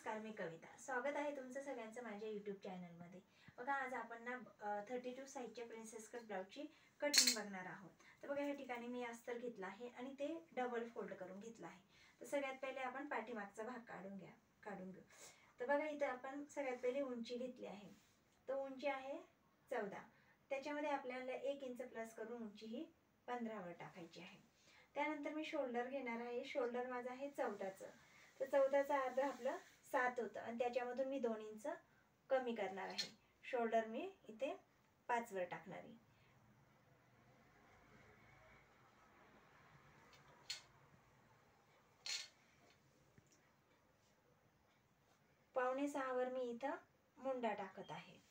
नमस्कार, मी कविता. स्वागत आहे तुमचं सगळ्यांचं माझ्या यूट्यूब चॅनलमध्ये. बघा, आज आपण ना 32 साईजच्या प्रिन्सेस कट ब्लाऊजची कटिंग बघणार आहोत. तर बघा, या ठिकाणी मी अस्तर घेतला आहे आणि ते डबल फोल्ड करून घेतला आहे. तर सगळ्यात पहिले आपण पाठीमागचा भाग काढून घेऊ. तर बघा, इथं आपण सगळ्यात पहिले उंची घेतली आहे. तर उंची आहे 14. त्याच्यामध्ये आपल्याला 1 इंच प्लस करून उंची ही 15 वर टाकायची आहे. त्यानंतर मी शोल्डर घेणार आहे. शोल्डर माझं आहे 14चं. तर 14चा अर्ध आपलं 7 होतं आणि त्याच्यामधून मी 2 इंच कमी करणार आहे. शोल्डर मी इथे 5 वर टाकणार आहे. पावणे 6 वर मी इथं मुंडा टाकत आहे.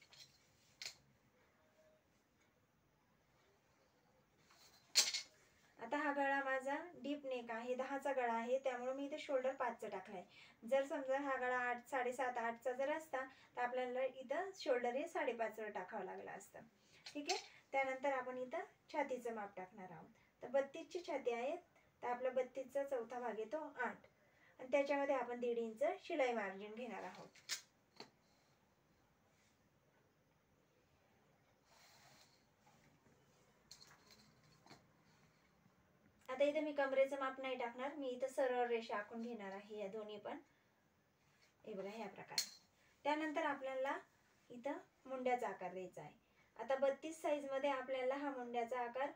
आता हा गळा माझा डीप नेक आहे, 10चा गळा आहे, त्यामुळे मी इथे शोल्डर 5चा टाकलाय. जर समजा हा गळा 8, 7.5, 8चा जर असता तर आपल्याला इथं शोल्डर हे 5.5 वर टाकावं लागलं असतं. ठीक आहे. त्यानंतर आपण इथं छातीचं माप टाकणार आहोत. तर 32 ची छाती आहे, तर आपला 32चा चौथा भाग येतो 8 आणि त्याच्यामध्ये आपण 1.5 इंच शिलाई मार्जिन घेणार आहोत. आता इथे मी कमरेचं माप नाही टाकणार, मी इथं सरळ रेषा आखून घेणार आहे या दोन्ही पण. हे बघा, ह्या प्रकारे. त्यानंतर आपल्याला इथं मुंड्याचा आकार द्यायचा आहे. आता 32 साईज मध्ये आपल्याला हा मुंड्याचा आकार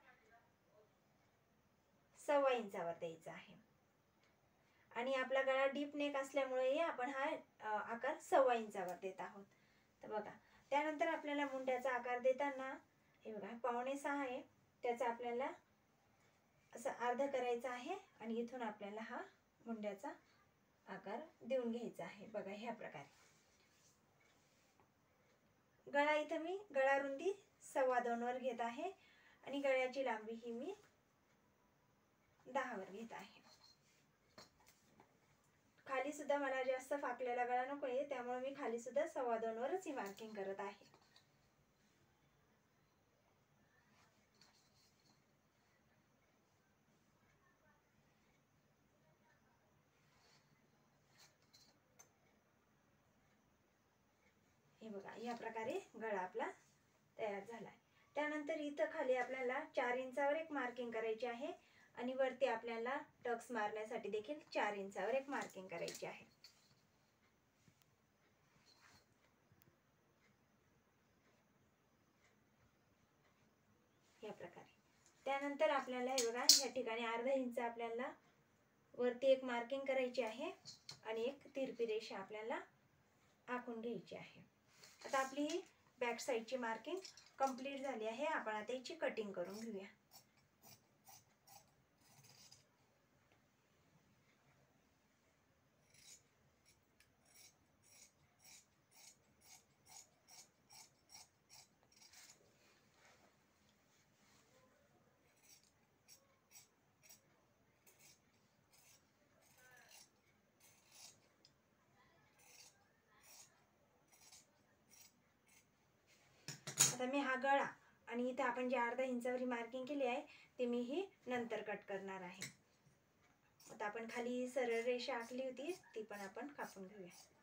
1.25 इंचावर द्यायचा आहे आणि आपला गळा डीप नेक असल्यामुळे आपण हा आकार 1.25 इंचावर देत आहोत. तर बघा, त्यानंतर आपल्याला मुंड्याचा आकार देताना हे बघा, पावणे 6 आहे, त्याचा आपल्याला असं अर्ध करायचं आहे आणि इथून आपल्याला हा मुंड्याचा आकार देऊन घ्यायचा आहे. बघा, ह्या प्रकारे. गळा इथं मी गळा रुंदी 2.25 वर घेत आहे आणि गळ्याची लांबी ही मी 10 वर घेत आहे. खाली सुद्धा मला जास्त फाकलेला गळा नको आहे, त्यामुळे मी खाली सुद्धा 2.25 वरच ही मार्किंग करत आहे. हे बघा, या प्रकारे गळा आपला तयार झालाय. त्यानंतर इथं खाली आपल्याला 4 इंचावर एक मार्किंग करायची आहे आणि वरती आपल्याला टक्स मारण्यासाठी देखील 4 इंचावर एक मार्किंग करायची आहे. या प्रकारे. त्यानंतर आपल्याला हे बघा, या ठिकाणी अर्धा इंच आपल्याला वरती एक मार्किंग करायची आहे आणि एक तिरपी रेषा आपल्याला आखून घ्यायची आहे. आता आपली ही बॅक साईडची मार्किंग कंप्लीट झाली आहे. आपण आता याची कटिंग करून घेऊया. आता मी हा गळा आणि इथे आपण जे अर्धा इंचावर मार्किंग केली आहे ते मी ही नंतर कट करणार आहे. आता आपण खाली सरळ रेषा आखली होती ती पण आपण कापून घेऊया.